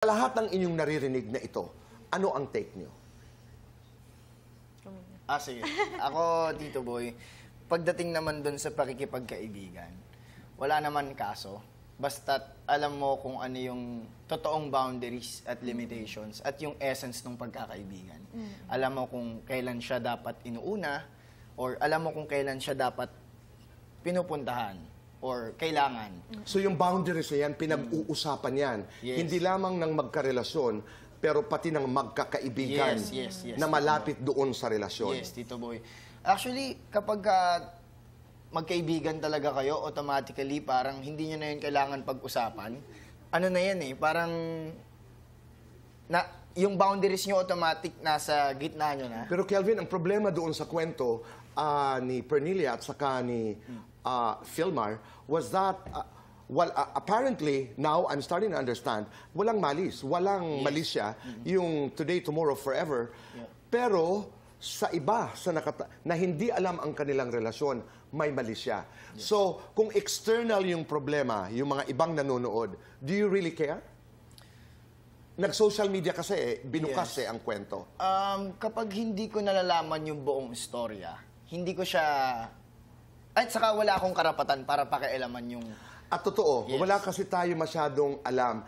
Lahat ng inyong naririnig na ito, ano ang take nyo? Sige. Ako, Tito Boy, pagdating naman dun sa pakikipagkaibigan, wala naman kaso. Basta't alam mo kung ano yung totoong boundaries at limitations at yung essence ng pagkakaibigan. Alam mo kung kailan siya dapat inuuna or alam mo kung kailan siya dapat pinupuntahan or kailangan. So yung boundaries na yan, pinag-uusapan yan. Yes. Hindi lamang ng magkarelasyon, pero pati ng magkakaibigan Yes, na malapit doon sa relasyon. Yes, Tito Boy. Actually, kapag magkaibigan talaga kayo, automatically parang hindi nyo na yun kailangan pag-usapan. Ano na yan eh, parang yung boundaries nyo automatic nasa gitna nyo na. Pero Kelvin, ang problema doon sa kwento ni Pernilia at saka ni Philmar was that, apparently, now I'm starting to understand, walang malis, walang malisya, yung today, tomorrow, forever. Pero sa iba na hindi alam ang kanilang relasyon, may malisya. So, kung external yung problema, yung mga ibang nanonood, do you really care? Nag-social media kasi, binukas ang kwento. Kapag hindi ko nalalaman yung buong istorya, hindi ko siya... At saka wala akong karapatan para pakialaman yung... At totoo, wala kasi tayo masyadong alam.